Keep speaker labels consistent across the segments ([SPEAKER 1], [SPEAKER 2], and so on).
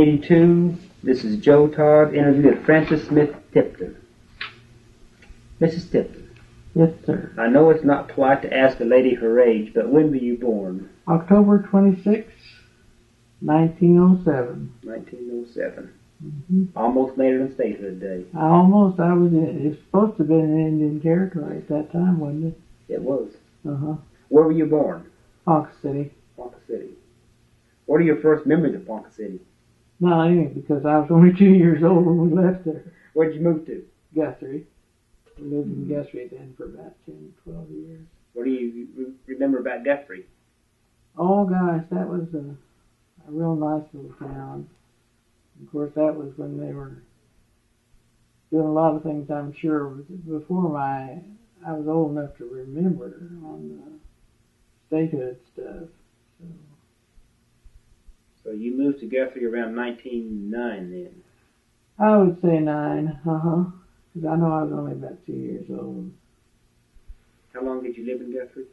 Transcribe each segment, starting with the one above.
[SPEAKER 1] 82. This is Joe Todd, interview with Frances Smith Tipton. Mrs. Tipton.
[SPEAKER 2] Yes, sir.
[SPEAKER 1] I know it's not polite to ask a lady her age, but when were you born?
[SPEAKER 2] October 26, 1907.
[SPEAKER 1] 1907.
[SPEAKER 2] Mm-hmm.
[SPEAKER 1] Almost made it on statehood day.
[SPEAKER 2] It was supposed to have been in Indian Territory at that time, wasn't it?
[SPEAKER 1] It was.
[SPEAKER 2] Uh-huh.
[SPEAKER 1] Where were you born?
[SPEAKER 2] Ponca City.
[SPEAKER 1] Ponca City. What are your first memories of Ponca City?
[SPEAKER 2] Not any, because I was only 2 years old when we left there.
[SPEAKER 1] Where'd you move to?
[SPEAKER 2] Guthrie. We lived in Guthrie then for about 10, 12 years.
[SPEAKER 1] What do you remember about Guthrie?
[SPEAKER 2] Oh, gosh, that was a real nice little town. Of course, that was when they were doing a lot of things, I'm sure, before I was old enough to remember on the statehood stuff.
[SPEAKER 1] So you moved to Guthrie around 1909 then?
[SPEAKER 2] I would say 9, because I know I was only about 2 years old.
[SPEAKER 1] How long did you live in Guthrie?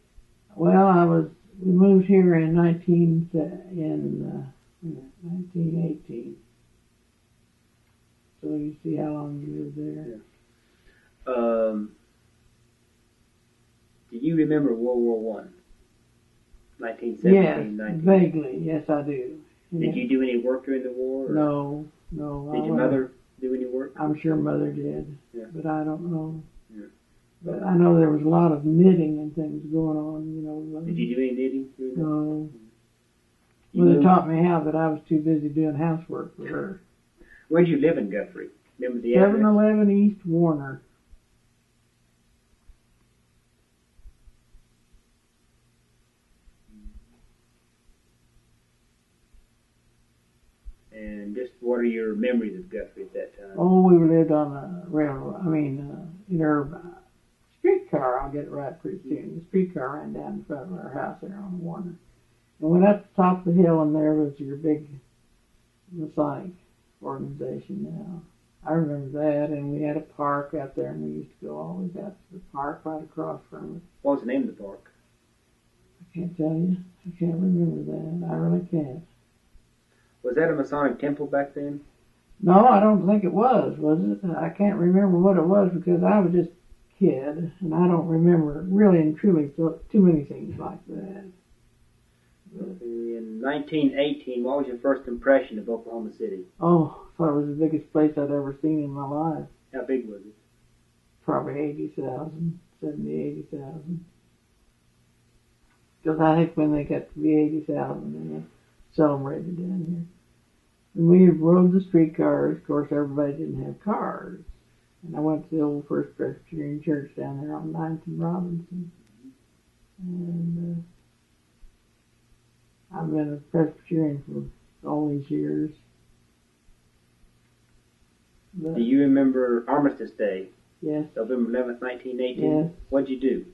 [SPEAKER 2] Well, we moved here in 1918. So you see how long you lived there.
[SPEAKER 1] Yeah. Do you remember World War I? 1917,
[SPEAKER 2] Yes,
[SPEAKER 1] 19...
[SPEAKER 2] vaguely. Yes, I do.
[SPEAKER 1] Did you do any work during the war? Or?
[SPEAKER 2] No.
[SPEAKER 1] Did your mother do any work?
[SPEAKER 2] I'm sure Mother did, but I don't know.
[SPEAKER 1] Yeah.
[SPEAKER 2] But I know there was a lot of knitting and things going on,
[SPEAKER 1] Did you do any knitting?
[SPEAKER 2] No. Mother taught me how, but I was too busy doing housework for her.
[SPEAKER 1] Where did you live in Guthrie? Remember the address?
[SPEAKER 2] 711 East Warner.
[SPEAKER 1] And just what are your memories of Guthrie at that time?
[SPEAKER 2] Oh, we lived on a railroad. In our streetcar. I'll get it right pretty soon. The streetcar ran down in front of our house there on Warner. And went up the top of the hill, and there was your big Masonic organization now. I remember that, and we had a park out there, and we used to go always out to the park right across from it.
[SPEAKER 1] What was the name of the park?
[SPEAKER 2] I can't tell you. I can't remember that. I really can't.
[SPEAKER 1] Was that a Masonic temple back then?
[SPEAKER 2] No, I don't think it was it? I can't remember what it was because I was just a kid, and I don't remember really and truly too many things like that.
[SPEAKER 1] In 1918, what was your first impression of Oklahoma City?
[SPEAKER 2] Oh, I thought it was the biggest place I'd ever seen in my life.
[SPEAKER 1] How big was it?
[SPEAKER 2] Probably 80,000, 80,000. Because I think when they got to be 80,000, they celebrated down here. And we rode the streetcars. Of course, everybody didn't have cars. And I went to the old First Presbyterian Church down there on 9th and Robinson. And I've been a Presbyterian for all these years. But,
[SPEAKER 1] do you remember Armistice Day?
[SPEAKER 2] Yes.
[SPEAKER 1] November 11th, 1918?
[SPEAKER 2] Yes.
[SPEAKER 1] What'd you do?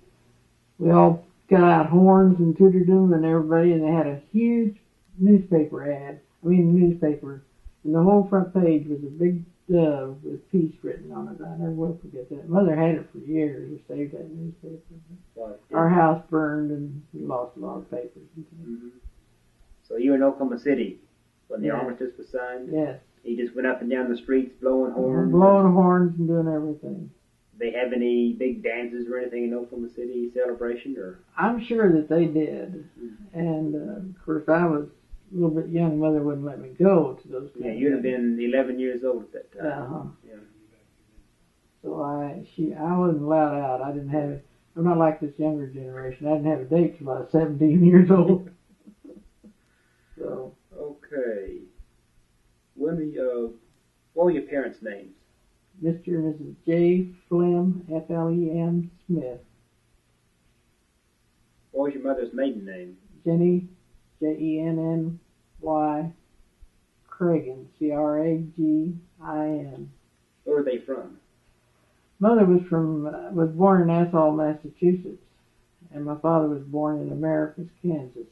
[SPEAKER 2] We all got out horns and tooted them and everybody, and they had a huge newspaper, and the whole front page was a big dove with peace written on it. I never will forget that. Mother had it for years. We saved that newspaper. Our house burned, and we lost a lot of papers and things.
[SPEAKER 1] Mm-hmm. So you were in Oklahoma City when the Armistice was signed?
[SPEAKER 2] Yes.
[SPEAKER 1] You just went up and down the streets blowing horns?
[SPEAKER 2] Blowing horns and doing everything.
[SPEAKER 1] They have any big dances or anything in Oklahoma City celebration? Or
[SPEAKER 2] I'm sure that they did. Mm-hmm. And, of course, I was a little bit young. Mother wouldn't let me go to those things.
[SPEAKER 1] Yeah, you'd have been 11 years old at that time.
[SPEAKER 2] Uh-huh.
[SPEAKER 1] Yeah.
[SPEAKER 2] So I wasn't allowed out. I didn't have it. I'm not like this younger generation. I didn't have a date till I was 17 years old. So.
[SPEAKER 1] Okay. What were your parents' names?
[SPEAKER 2] Mr. and Mrs. J. Flem, F-L-E-M, Smith.
[SPEAKER 1] What was your mother's maiden name?
[SPEAKER 2] Jenny, Jenny, Cragen, Cragin.
[SPEAKER 1] Where were they from?
[SPEAKER 2] Mother was born in Nassau, Massachusetts, and my father was born in Americus, Kansas.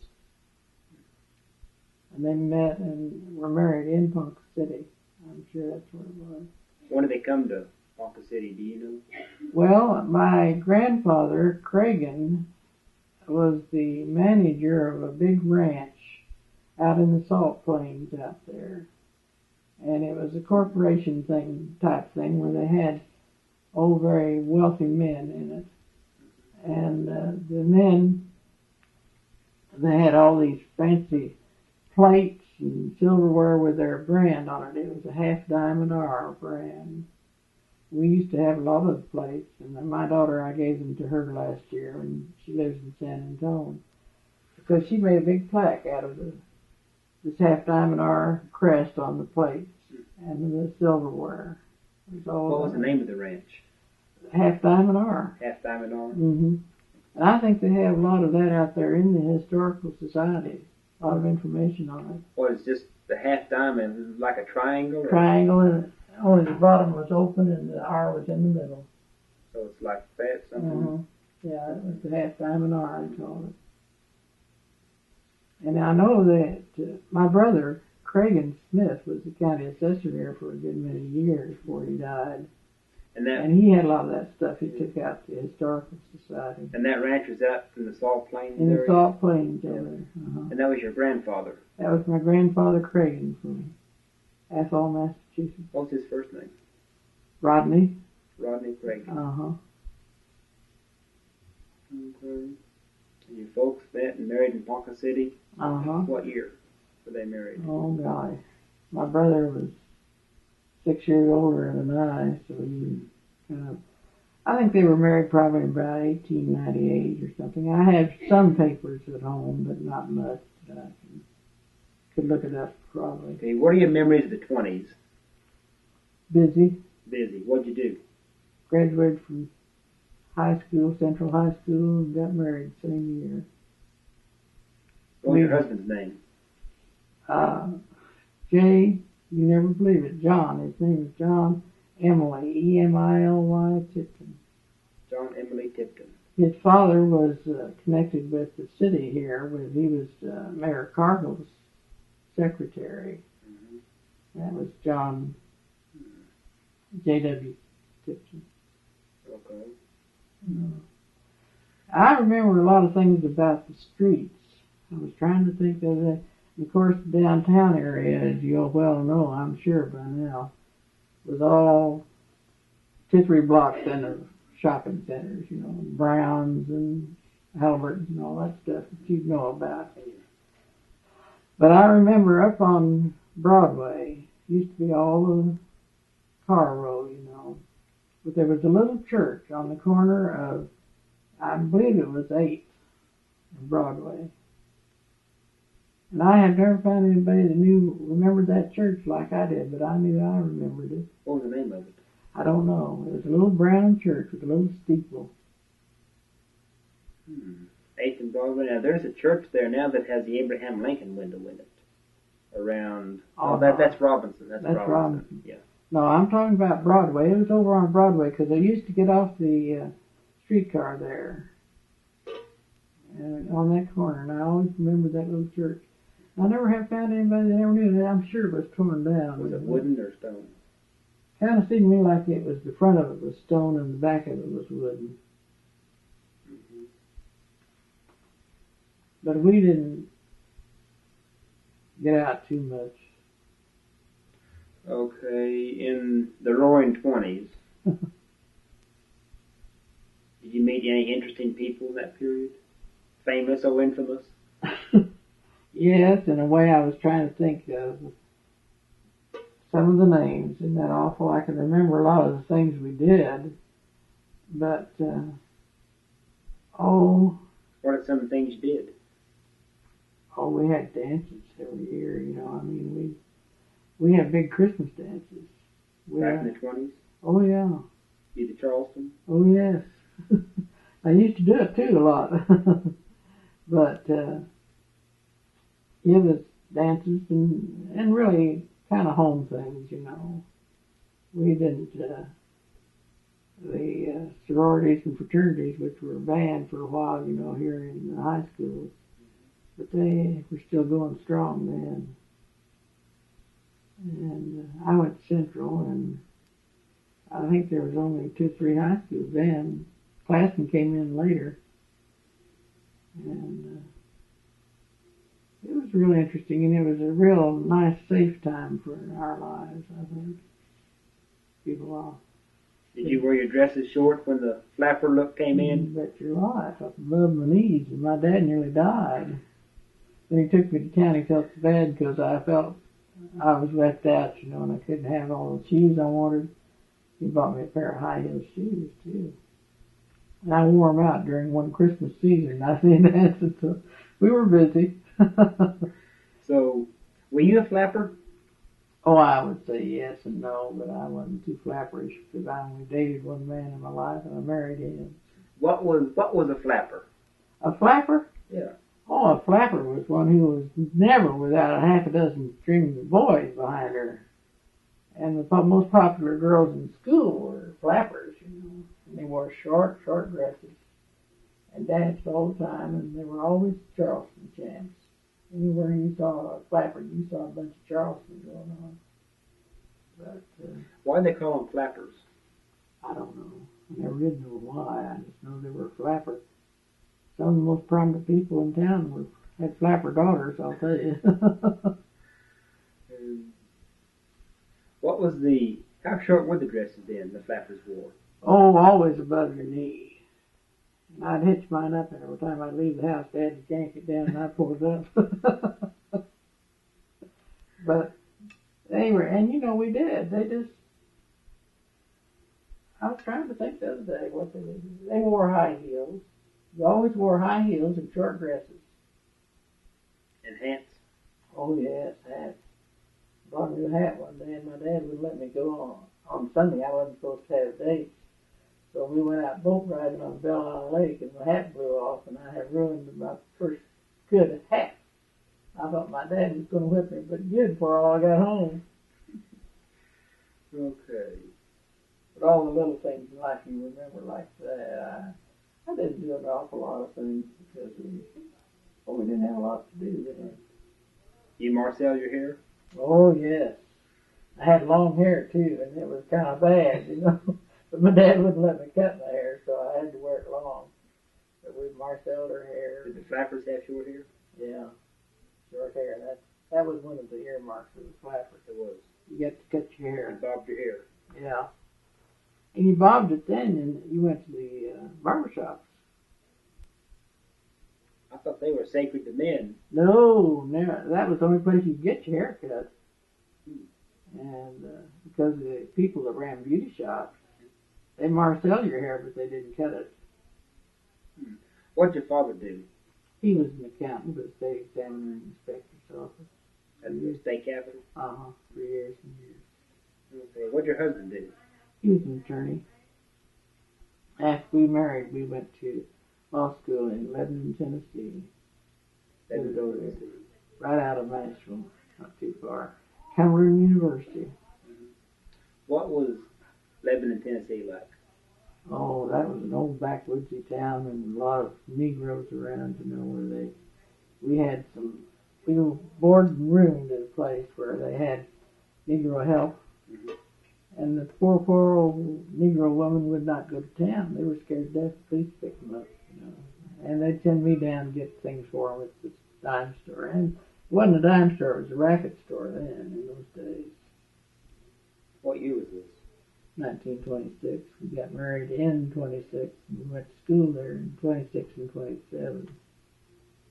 [SPEAKER 2] And they met and were married in Ponca City. I'm sure that's where it was.
[SPEAKER 1] When did they come to Ponca City? Do you know?
[SPEAKER 2] Well, my grandfather, Cragen, was the manager of a big ranch out in the salt plains out there. And it was a corporation type thing where they had very wealthy men in it. And the men, they had all these fancy plates and silverware with their brand on it. It was a half diamond R brand. We used to have a lot of the plates, and my daughter, I gave them to her last year, and she lives in San Antonio. Because she made a big plaque out of this half diamond R crest on the plates and the silverware.
[SPEAKER 1] What was the name of the ranch?
[SPEAKER 2] Half diamond R.
[SPEAKER 1] Half diamond R?
[SPEAKER 2] Mm-hmm. And I think they have a lot of that out there in the Historical Society. A lot of information on it.
[SPEAKER 1] Well, it's just the half diamond, like a triangle?
[SPEAKER 2] Triangle, and only the bottom was open and the R was in the middle.
[SPEAKER 1] So it's like that, something?
[SPEAKER 2] Mm-hmm. Yeah, it was the half diamond R, I call it. And I know that my brother, Craig Smith, was the county assessor here for a good many years before he died. And he had a lot of that stuff he took out to the Historical Society.
[SPEAKER 1] And that ranch was out in the Salt Plains
[SPEAKER 2] in
[SPEAKER 1] area?
[SPEAKER 2] The Salt Plains over there. Uh-huh.
[SPEAKER 1] And that was your grandfather?
[SPEAKER 2] That was my grandfather, Craig, from Athol, Massachusetts.
[SPEAKER 1] What's his first name?
[SPEAKER 2] Rodney.
[SPEAKER 1] Rodney Craig.
[SPEAKER 2] Uh-huh.
[SPEAKER 1] Okay. And your folks met and married in Ponca City?
[SPEAKER 2] Uh-huh.
[SPEAKER 1] What year were they married?
[SPEAKER 2] Oh, golly. My brother was 6 years older than I, so he kind of, I think they were married probably about 1898 or something. I have some papers at home, but not much that I could look it up probably.
[SPEAKER 1] Okay, what are your memories of the 20s?
[SPEAKER 2] Busy.
[SPEAKER 1] Busy. What'd you do?
[SPEAKER 2] Graduated from high school, Central High School, and got married the same year.
[SPEAKER 1] What was your husband's name?
[SPEAKER 2] Jay, you never believe it, John. His name is John Emily, E-M-I-L-Y Tipton.
[SPEAKER 1] John Emily Tipton.
[SPEAKER 2] His father was connected with the city here. He was Mayor Cargill's secretary. Mm-hmm. That was John J.W. Tipton.
[SPEAKER 1] Okay.
[SPEAKER 2] I remember a lot of things about the streets. I was trying to think of that. Of course, the downtown area, as you well know, I'm sure by now, was all 2-3 blocks into shopping centers, you know, Browns and Halliburton's and all that stuff that you know about. But I remember up on Broadway, used to be all the car road, you know. But there was a little church on the corner of, I believe it was 8th and Broadway. And I have never found anybody that remembered that church like I did, but I knew I remembered it.
[SPEAKER 1] What was the name of it?
[SPEAKER 2] I don't know. It was a little brown church with a little steeple.
[SPEAKER 1] 8th and Broadway. Now, there's a church there now that has the Abraham Lincoln window in it. Around... that's Robinson. That's Robinson. Yeah.
[SPEAKER 2] No, I'm talking about Broadway. It was over on Broadway because I used to get off the streetcar there. On that corner. And I always remember that little church. I never have found anybody that ever knew that. I'm sure it was torn down.
[SPEAKER 1] Was it wooden or stone?
[SPEAKER 2] Kind of seemed to me like it was the front of it was stone and the back of it was wooden. Mm-hmm. But we didn't get out too much.
[SPEAKER 1] Okay, in the Roaring 20s, did you meet any interesting people in that period? Famous or infamous?
[SPEAKER 2] Yes, in a way I was trying to think of some of the names. Isn't that awful? I can remember a lot of the things we did, but,
[SPEAKER 1] What are some of the things you did?
[SPEAKER 2] Oh, we had dances every year, you know. I mean, we had big Christmas dances.
[SPEAKER 1] Back in the 20s?
[SPEAKER 2] Oh, yeah.
[SPEAKER 1] You to Charleston?
[SPEAKER 2] Oh, yes. I used to do it, too, a lot. But, it was dances and really kind of home things, you know. We didn't, the sororities and fraternities, which were banned for a while, you know, here in the high schools, but they were still going strong then. And I went to Central, and I think there was only 2 or 3 high schools then. Classmen came in later. And it was was really interesting, and it was a real nice, safe time for our lives, I think. People all.
[SPEAKER 1] Did you wear your dresses short when the flapper look came in?
[SPEAKER 2] You bet your life. I was above my knees, and my dad nearly died. Then he took me to town. He felt so bad because I felt I was left out, you know, and I couldn't have all the shoes I wanted. He bought me a pair of high-heel shoes, too. And I wore them out during one Christmas season. I said that, so we were busy.
[SPEAKER 1] So, were you a flapper?
[SPEAKER 2] Oh, I would say yes and no, but I wasn't too flapperish because I only dated one man in my life, and I married him.
[SPEAKER 1] What was a flapper?
[SPEAKER 2] A flapper?
[SPEAKER 1] Yeah.
[SPEAKER 2] Oh, a flapper was one who was never without a half a dozen strings of boys behind her. And the most popular girls in school were flappers, you know. And they wore short dresses and danced all the time, and they were always Charleston champs. Anywhere you saw a flapper, you saw a bunch of Charleston going on. But
[SPEAKER 1] why do they call them flappers?
[SPEAKER 2] I don't know. I never did know why. I just know they were flappers. Some of the most prominent people in town had flapper daughters, I'll tell you.
[SPEAKER 1] How short were the dresses then the flappers wore?
[SPEAKER 2] Oh, always above your knee. And I'd hitch mine up, and every time I'd leave the house, Dad would yank it down, and I'd pull it up. But they were, and you know, we did. I was trying to think the other day what they did. They wore high heels. You always wore high heels and short dresses.
[SPEAKER 1] And hats?
[SPEAKER 2] Oh, yes, hats. Bought me a hat one day, and my dad wouldn't let me go on Sunday. I wasn't supposed to have dates. So we went out boat riding on Belle Isle Lake, and my hat blew off, and I had ruined my first good hat. I thought my dad was going to whip me, but good before I got home.
[SPEAKER 1] Okay.
[SPEAKER 2] But all the little things in life you remember like that. I didn't do an awful lot of things because we didn't have a lot to do then.
[SPEAKER 1] You Marcel your hair?
[SPEAKER 2] Oh, yes. I had long hair, too, and it was kind of bad, you know. But my dad wouldn't let me cut my hair, so I had to wear it long. But we Marceled our hair.
[SPEAKER 1] Did the flappers have short hair?
[SPEAKER 2] Yeah, short hair. That was one of the earmarks of the flappers.
[SPEAKER 1] It was.
[SPEAKER 2] You got to cut your hair.
[SPEAKER 1] You bobbed your hair.
[SPEAKER 2] Yeah. And you bobbed it then, and you went to the barber shops.
[SPEAKER 1] I thought they were sacred to men.
[SPEAKER 2] No, that was the only place you could get your hair cut. And because the people that ran beauty shops, they marcelled your hair, but they didn't cut it.
[SPEAKER 1] What did your father do?
[SPEAKER 2] He was an accountant with the state examiner and inspector's office.
[SPEAKER 1] At the state capitol?
[SPEAKER 2] For years and years.
[SPEAKER 1] Okay. What did your husband do?
[SPEAKER 2] He was an attorney. After we married, we went to law school in Lebanon, Tennessee. Right out of Nashville, not too far. Cameroon University.
[SPEAKER 1] What was Lebanon, Tennessee like?
[SPEAKER 2] Oh, that was an old backwoodsy town and a lot of Negroes around, you know, where we were boarded and roomed at a place where they had Negro help. Mm-hmm. And the poor old Negro woman would not go to town. They were scared to death the police picked them up, you know. And they'd send me down to get things for them at the dime store. And it wasn't a dime store, it was a racket store then, in those days.
[SPEAKER 1] What year was this?
[SPEAKER 2] 1926. We got married in 26. And we went to school there in 26 and 27.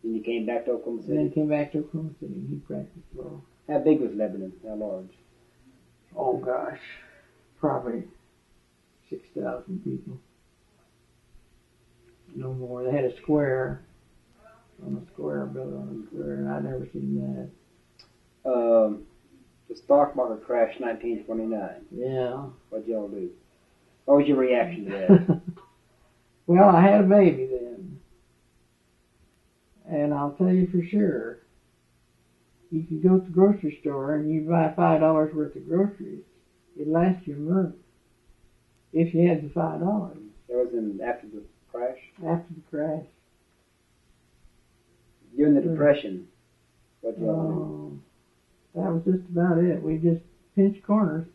[SPEAKER 1] Then you came back to Oklahoma City?
[SPEAKER 2] Then I came back to Oklahoma City and he practiced law.
[SPEAKER 1] How big was Lebanon? How large?
[SPEAKER 2] Oh gosh, probably 6,000 people. No more. They had a square built on a square, and I'd never seen that.
[SPEAKER 1] The stock market crashed 1929.
[SPEAKER 2] Yeah.
[SPEAKER 1] What'd y'all do? What was your reaction to that?
[SPEAKER 2] Well, I had a baby then. And I'll tell you for sure, you could go to the grocery store and you buy $5 worth of groceries. It'd last you a month if you had the $5.
[SPEAKER 1] That was after the crash?
[SPEAKER 2] After the crash.
[SPEAKER 1] During the Depression, what'd y'all do?
[SPEAKER 2] That was just about it. We just pinched corners.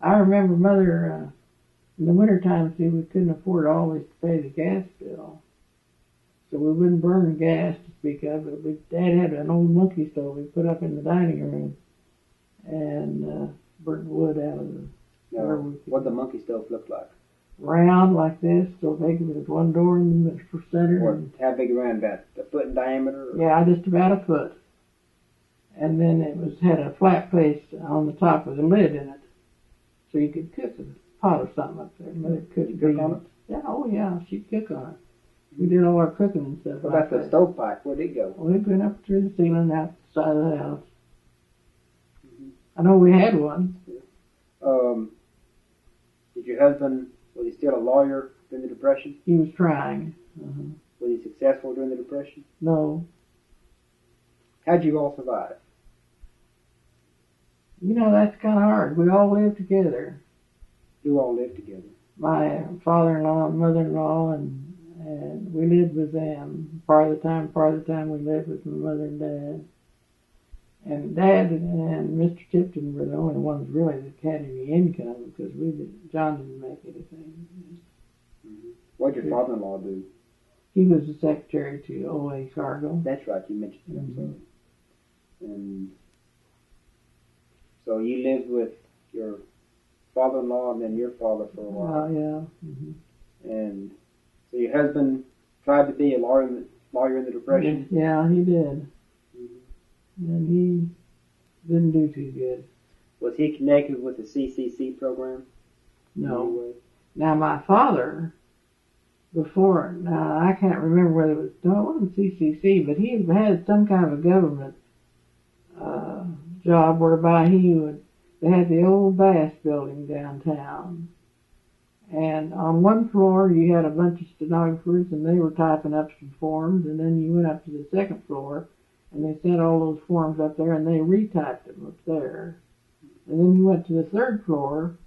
[SPEAKER 2] I remember Mother, in the wintertime, see, we couldn't afford always to pay the gas bill. So we wouldn't burn the gas to speak of, but Dad had an old monkey stove we put up in the dining room and burnt wood out of the...
[SPEAKER 1] What the monkey stove look like?
[SPEAKER 2] Round like this, so big with one door in the center.
[SPEAKER 1] How big around that? A foot in diameter? Or?
[SPEAKER 2] Yeah, just about a foot. And then it had a flat place on the top with a lid in it, so you could cook a pot or something up there. But it could
[SPEAKER 1] cook on it?
[SPEAKER 2] Yeah, oh yeah, she'd cook on it. We did all our cooking and stuff.
[SPEAKER 1] What about the stovepipe? Where'd it go?
[SPEAKER 2] Well, it went up through the ceiling out the side of the house. Mm-hmm. I know we had one.
[SPEAKER 1] Did your husband, was he still a lawyer during the Depression?
[SPEAKER 2] He was trying. Uh-huh.
[SPEAKER 1] Was he successful during the Depression?
[SPEAKER 2] No.
[SPEAKER 1] How'd you all survive?
[SPEAKER 2] You know, that's kind of hard. We all lived together.
[SPEAKER 1] You all lived together?
[SPEAKER 2] My father-in-law and mother-in-law, and we lived with them. Part of the time we lived with my mother and Dad. And Dad and Mr. Tipton were the only ones really that had any income because John didn't make anything.
[SPEAKER 1] Mm-hmm. What did your father-in-law do?
[SPEAKER 2] He was the secretary to OA Cargo.
[SPEAKER 1] That's right, you mentioned that. Mm-hmm. And so you lived with your father-in-law and then your father for a while.
[SPEAKER 2] Yeah. Mm-hmm.
[SPEAKER 1] And so your husband tried to be a lawyer in the Depression?
[SPEAKER 2] Yeah, he did. And he didn't do too good.
[SPEAKER 1] Was he connected with the CCC program?
[SPEAKER 2] No. Now my father, now I can't remember whether it wasn't CCC, but he had some kind of a government job whereby they had the old Bass building downtown. And on one floor you had a bunch of stenographers and they were typing up some forms, and then you went up to the second floor and they sent all those forms up there and they retyped them up there. And then you went to the third floor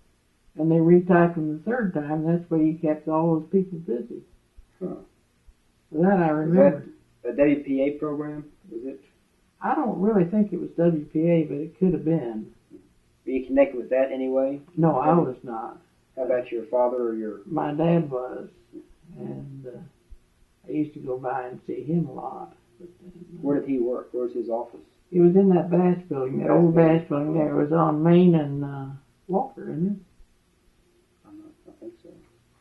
[SPEAKER 2] and they retyped them the third time. That's where you kept all those people busy.
[SPEAKER 1] Huh.
[SPEAKER 2] So that I remember.
[SPEAKER 1] Was that a WPA program? Was it?
[SPEAKER 2] I don't really think it was WPA, but it could have been.
[SPEAKER 1] Were you connected with that anyway?
[SPEAKER 2] No, I was not.
[SPEAKER 1] How about your father or your...
[SPEAKER 2] My dad was. And I used to go by and see him a lot.
[SPEAKER 1] Where did he work? Where was his office?
[SPEAKER 2] He was in that Bass building, that old Bass building there. It was on Main and Walker, isn't it?
[SPEAKER 1] I think so.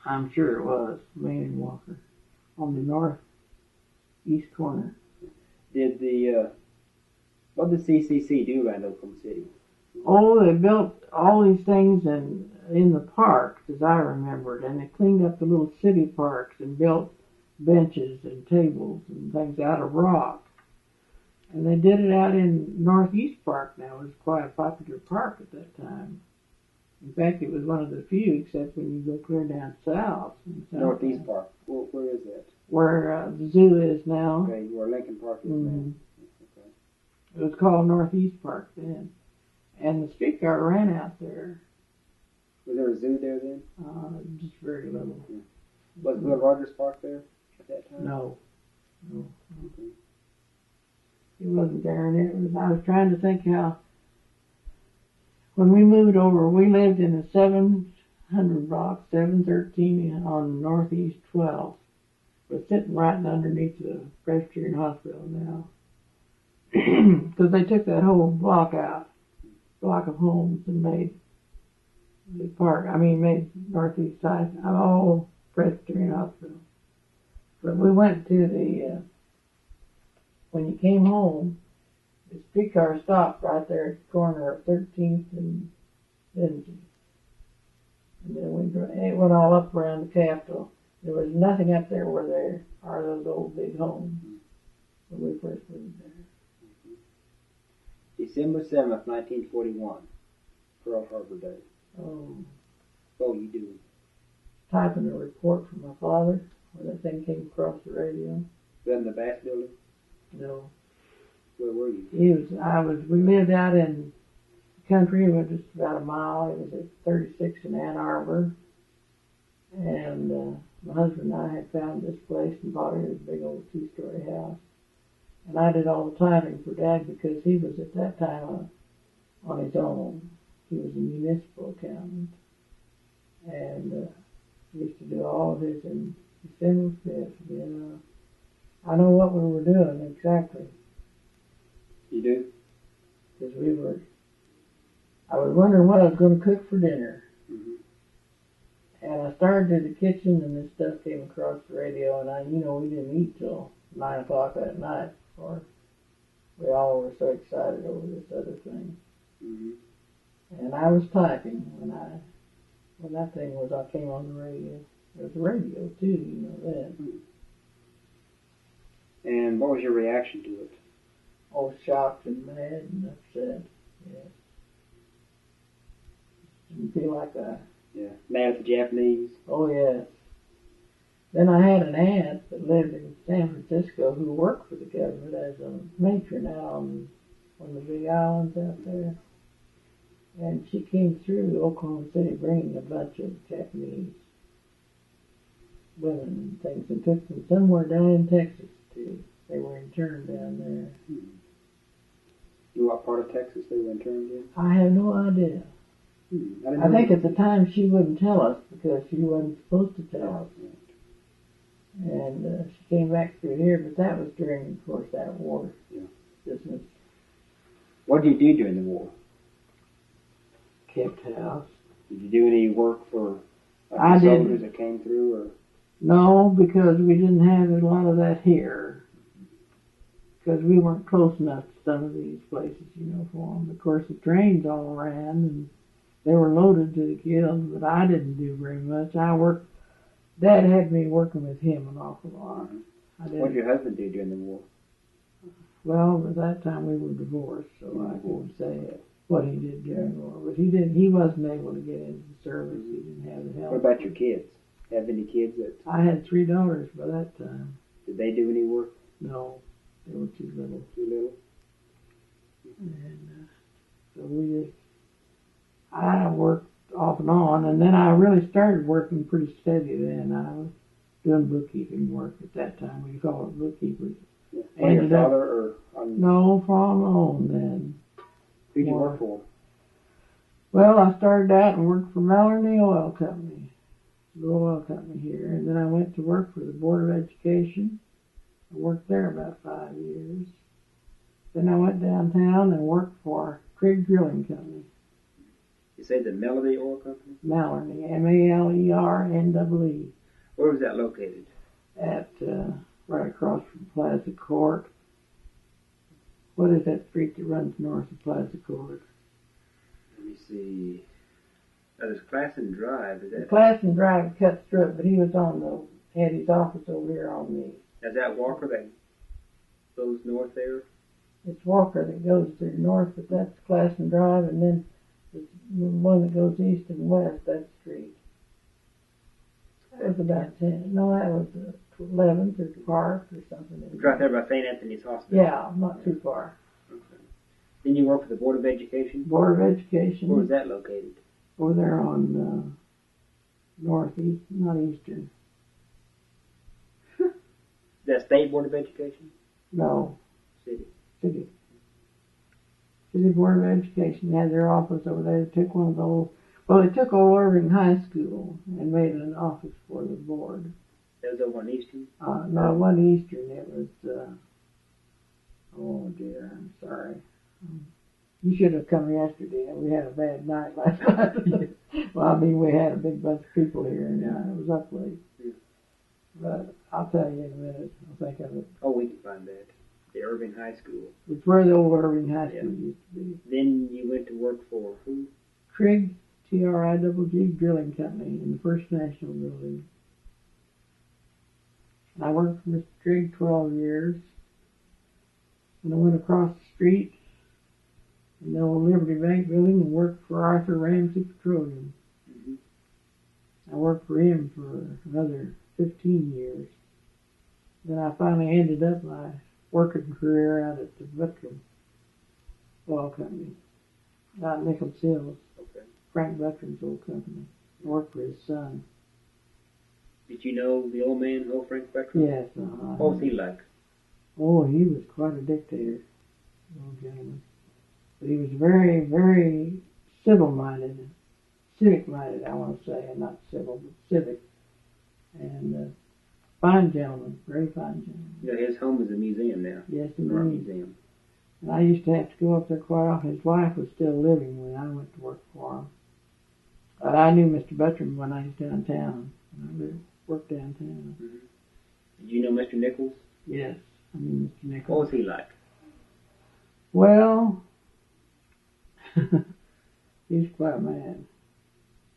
[SPEAKER 2] I'm sure it was. Main and Walker. On the northeast corner.
[SPEAKER 1] What did CCC do around Oklahoma City?
[SPEAKER 2] Oh, they built all these things in the parks, as I remembered, and they cleaned up the little city parks and built benches and tables and things out of rock. And they did it out in Northeast Park now. It was quite a popular park at that time. In fact, it was one of the few, except when you go clear down south.
[SPEAKER 1] Northeast Park. Where is that?
[SPEAKER 2] Where the zoo is now.
[SPEAKER 1] Okay, where Lincoln Park is now. Okay.
[SPEAKER 2] It was called Northeast Park then. And the streetcar ran out there.
[SPEAKER 1] Was there a zoo there then?
[SPEAKER 2] Just very little.
[SPEAKER 1] Yeah. Was Will Rogers Park there at that time?
[SPEAKER 2] No.
[SPEAKER 1] Okay.
[SPEAKER 2] It wasn't there, and I was trying to think how, when we moved over, we lived in a 700 block, 713 on Northeast 12th. We're sitting right underneath the Presbyterian Hospital now. Because they took that whole block of homes, and made made Northeast side, all Presbyterian Hospital. But we went to when you came home, the streetcar stopped right there at the corner of 13th and Lindsay. And then it went all up around the Capitol. There was nothing up there where there are those old big homes when we first moved there.
[SPEAKER 1] December 7th, 1941, Pearl Harbor Day.
[SPEAKER 2] Oh.
[SPEAKER 1] What were you doing?
[SPEAKER 2] Typing a report from my father when that thing came across the radio.
[SPEAKER 1] In the Bass building?
[SPEAKER 2] No.
[SPEAKER 1] Where were you?
[SPEAKER 2] We lived out in the country. It was just about a mile. It was at 36 in Ann Arbor. And my husband and I had found this place and bought it. It was a big old 2-story house. And I did all the typing for Dad because he was at that time on his own. He was a municipal accountant. And he used to do all of his in December 5th, I know what we were doing exactly.
[SPEAKER 1] You do?
[SPEAKER 2] Because I was wondering what I was going to cook for dinner.
[SPEAKER 1] Mm-hmm.
[SPEAKER 2] And I started in the kitchen and this stuff came across the radio and we didn't eat till 9 o'clock that night before we all were so excited over this other thing.
[SPEAKER 1] Mm-hmm.
[SPEAKER 2] And I was typing when that thing came on the radio. There was a radio too, you know that.
[SPEAKER 1] Mm-hmm. And what was your reaction to it?
[SPEAKER 2] I was shocked and mad and upset. Yes. Didn't feel like
[SPEAKER 1] mad at the Japanese.
[SPEAKER 2] Oh yes. Then I had an aunt that lived in San Francisco who worked for the government as a matron out on one of the big islands out there. And she came through Oklahoma City bringing a bunch of Japanese women and things and took them somewhere down in Texas too. They were interned down there.
[SPEAKER 1] Hmm. You know what part of Texas they were interned in?
[SPEAKER 2] I have no idea. I think at the time she wouldn't tell us because she wasn't supposed to tell us. And she came back through here, but that was during, of course, that war business.
[SPEAKER 1] What did you do during the war?
[SPEAKER 2] Kept house.
[SPEAKER 1] Did you do any work for
[SPEAKER 2] I
[SPEAKER 1] the soldiers
[SPEAKER 2] didn't.
[SPEAKER 1] that came through? Or?
[SPEAKER 2] No, because we didn't have a lot of that here. Because we weren't close enough to some of these places, for them. Of course, the trains all ran, and they were loaded to the gills, but I didn't do very much. Dad had me working with him an awful lot.
[SPEAKER 1] What did your husband do during the war?
[SPEAKER 2] Well, at that time we were divorced, so I couldn't say what he did during the war. But he wasn't able to get into the service. He didn't have the help.
[SPEAKER 1] What about your kids? Have any kids that...
[SPEAKER 2] I had 3 daughters by that time.
[SPEAKER 1] Did they do any work?
[SPEAKER 2] No, they were too little.
[SPEAKER 1] Too little?
[SPEAKER 2] And so I worked off and on, and then I really started working pretty steady then. I was doing bookkeeping work at that time. We call it bookkeepers.
[SPEAKER 1] Yeah. For your father or...
[SPEAKER 2] No, for my own then.
[SPEAKER 1] Who did you work for?
[SPEAKER 2] Well, I started out and worked for Melanie Oil Company, the oil company here, and then I went to work for the Board of Education. I worked there about 5 years. Then I went downtown and worked for Craig Drilling Company.
[SPEAKER 1] You say the Melody Oil Company?
[SPEAKER 2] Malerney, M-A-L-E-R-N-E-E.
[SPEAKER 1] Where was that located?
[SPEAKER 2] At, right across from Plaza Court. What is that street that runs north of Plaza Court?
[SPEAKER 1] Let me see. There's Classen Drive, is that?
[SPEAKER 2] Classen Drive cuts through it, but he was had his office over here on the...
[SPEAKER 1] Is that Walker that goes north there?
[SPEAKER 2] It's Walker that goes to the north, but that's Classen Drive, and then the one that goes east and west, that's street. That was about 10. No, that was the 11th or Park or something.
[SPEAKER 1] It's right there by St. Anthony's Hospital.
[SPEAKER 2] Yeah, not too far.
[SPEAKER 1] Okay. Then you work for the Board of Education?
[SPEAKER 2] Board of Education.
[SPEAKER 1] Where was that located?
[SPEAKER 2] Over there on northeast, not eastern.
[SPEAKER 1] That State Board of Education?
[SPEAKER 2] No.
[SPEAKER 1] City.
[SPEAKER 2] City Board of Education had their office over there. They took one of those. Well, they took Old Irving High School and made it an office for the board.
[SPEAKER 1] That was over on Eastern?
[SPEAKER 2] No, it wasn't Eastern. It was, oh dear, I'm sorry. You should have come yesterday. We had a bad night last night. Well, I mean, we had a big bunch of people here, and it was up late.
[SPEAKER 1] Yeah.
[SPEAKER 2] But I'll tell you in a minute. I'll think of it.
[SPEAKER 1] Oh, we can find that. The Irving High School.
[SPEAKER 2] It's where the old Irving High School used to be.
[SPEAKER 1] Then you went to work for who?
[SPEAKER 2] Trigg, T-R-I-G-G Drilling Company in the First National Building. I worked for Mr. Trigg 12 years. And I went across the street in the old Liberty Bank building and worked for Arthur Ramsey Petroleum.
[SPEAKER 1] Mm-hmm.
[SPEAKER 2] I worked for him for another 15 years. Then I finally ended up my working career out at the Buttram Oil Company, out in Nichols Hills.
[SPEAKER 1] Okay.
[SPEAKER 2] Frank Buttram's old company. I worked for his son.
[SPEAKER 1] Did you know the old man, old Frank Buttram?
[SPEAKER 2] Yes.
[SPEAKER 1] What was he like?
[SPEAKER 2] Oh, he was quite a dictator, old gentleman. But he was very, very civil-minded, civic-minded, I want to say, and not civil, but civic. And Fine gentleman, very fine gentleman.
[SPEAKER 1] You know, his home is a museum now.
[SPEAKER 2] Yes,
[SPEAKER 1] An art
[SPEAKER 2] indeed.
[SPEAKER 1] museum.
[SPEAKER 2] And I used to have to go up there quite often. His wife was still living when I went to work for him. But I knew Mr. Buttram when I was downtown. When I worked downtown.
[SPEAKER 1] Mm-hmm. Did you know Mr. Nichols?
[SPEAKER 2] Yes, I knew Mr. Nichols.
[SPEAKER 1] What was he like?
[SPEAKER 2] Well, he's quite a man.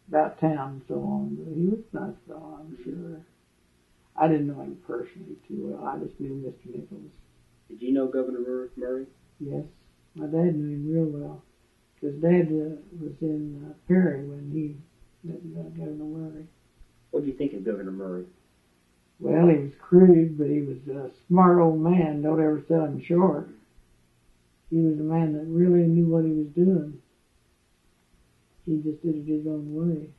[SPEAKER 2] About town and so on, but he was a nice fellow, I'm sure. I didn't know him personally too well. I just knew Mr. Nichols.
[SPEAKER 1] Did you know Governor Murray?
[SPEAKER 2] Yes, my dad knew him real well. Because Dad was in Perry when he met Governor Murray.
[SPEAKER 1] What do you think of Governor Murray?
[SPEAKER 2] Well, he was crude, but he was a smart old man. Don't ever sell him short. He was a man that really knew what he was doing. He just did it his own way.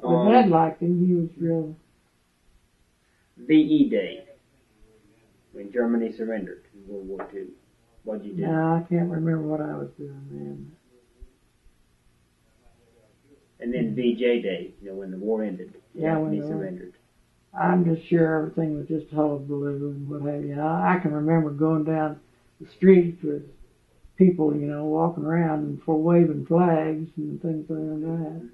[SPEAKER 2] But Dad liked him. He was real.
[SPEAKER 1] VE Day, when Germany surrendered in World War II. What'd you do?
[SPEAKER 2] No, I can't remember what I was doing then.
[SPEAKER 1] And then VJ Day, you know, when the war ended.
[SPEAKER 2] Yeah, when
[SPEAKER 1] Germany surrendered.
[SPEAKER 2] I'm just sure everything was just hullabaloo and what have you. I can remember going down the streets with people, you know, walking around and for waving flags and things like that.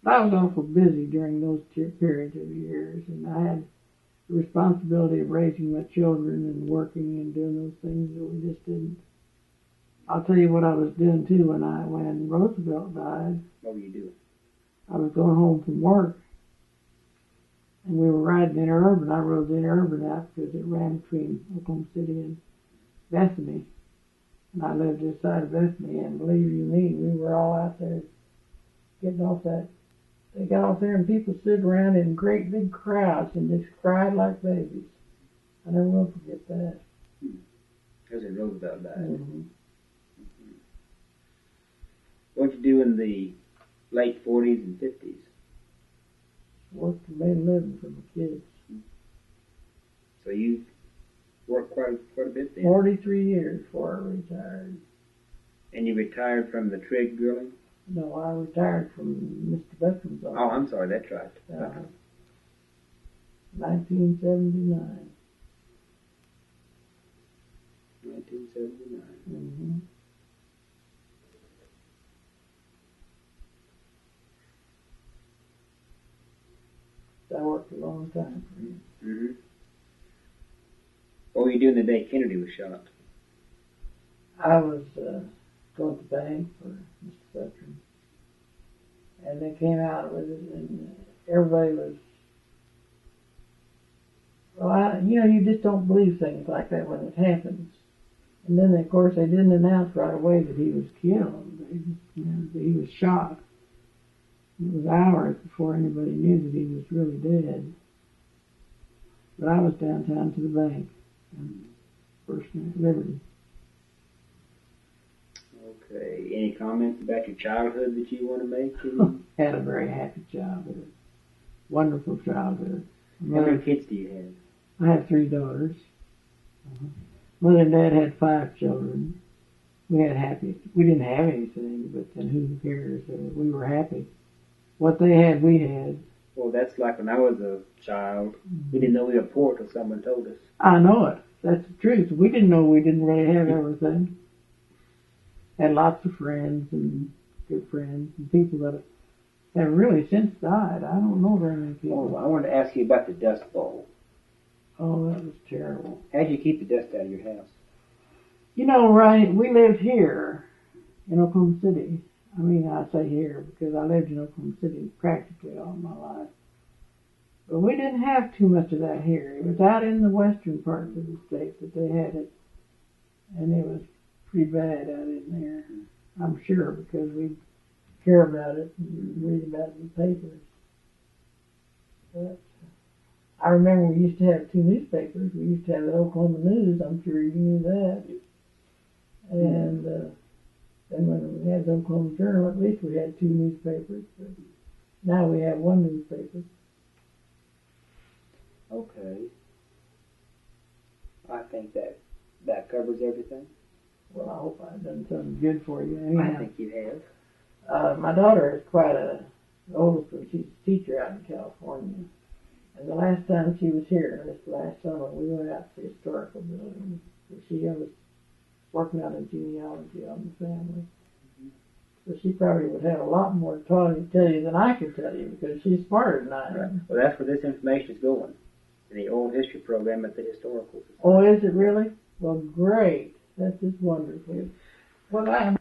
[SPEAKER 2] I was awful busy during those periods of years, and I had the responsibility of raising my children and working and doing those things that we just didn't. I'll tell you what I was doing too when Roosevelt died.
[SPEAKER 1] What were you doing?
[SPEAKER 2] I was going home from work, and we were riding interurban. I rode the interurban out because it ran between Oklahoma City and Bethany, and I lived this side of Bethany. And believe you me, we were all out there getting off that. They got off there, and people stood around in great big crowds and just cried like babies. I never will forget that.
[SPEAKER 1] That was in Roosevelt died.
[SPEAKER 2] Mm-hmm.
[SPEAKER 1] What'd you do in the late 40s and 50s?
[SPEAKER 2] Worked and made a living for my kids.
[SPEAKER 1] So you worked quite a bit then?
[SPEAKER 2] 43 years before I retired.
[SPEAKER 1] And you retired from the trig drilling?
[SPEAKER 2] No, I retired from Mr. Buttram's office.
[SPEAKER 1] Oh, I'm sorry, that's right.
[SPEAKER 2] 1979.
[SPEAKER 1] 1979.
[SPEAKER 2] Mm-hmm. I worked a long time for him.
[SPEAKER 1] Mm-hmm. What were you doing the day Kennedy was shot?
[SPEAKER 2] I was going to the bank for Mr. Buttram. And they came out with it, and everybody was, well, you just don't believe things like that when it happens. And then, of course, they didn't announce right away that he was killed. They just announced that he was shot. It was hours before anybody knew that he was really dead. But I was downtown to the bank on First Liberty.
[SPEAKER 1] Okay. Any comments about your childhood that you want to make?
[SPEAKER 2] Had a very happy childhood. Wonderful childhood.
[SPEAKER 1] How many kids do you have?
[SPEAKER 2] I have 3 daughters. Mother and Dad had 5 children. We had happy. We didn't have anything, but then who cares? We were happy. What they had, we had.
[SPEAKER 1] Well, that's like when I was a child. We didn't know we were poor till someone told us.
[SPEAKER 2] I know it. That's the truth. We didn't know we didn't really have everything. Had lots of friends and good friends and people that have really since died. I don't know very many people.
[SPEAKER 1] Oh, I wanted to ask you about the Dust Bowl.
[SPEAKER 2] Oh, that was terrible.
[SPEAKER 1] How'd you keep the dust out of your house?
[SPEAKER 2] You know, right, we lived here in Oklahoma City. I mean, I say here because I lived in Oklahoma City practically all my life. But we didn't have too much of that here. It was out in the western parts of the state that they had it. And it was pretty bad out in there, I'm sure, because we care about it and read about it in the papers. But I remember we used to have 2 newspapers. We used to have the Oklahoma News. I'm sure you knew that. And then when we had the Oklahoma Journal, at least we had 2 newspapers. But now we have 1 newspaper.
[SPEAKER 1] Okay. I think that covers everything.
[SPEAKER 2] Well, I hope I've done something good for you. Anyhow,
[SPEAKER 1] I think you have.
[SPEAKER 2] my daughter is quite a The oldest one, she's a teacher out in California. And the last time she was here, this last summer, we went out to the historical building. She was working out a genealogy on the family. So she probably would have a lot more to tell you than I could tell you because she's smarter than I am.
[SPEAKER 1] Right. Well, that's where this information is going. In the old history program at the historical society.
[SPEAKER 2] Oh, is it really? Well, great. That's just wonderful. Well, I'm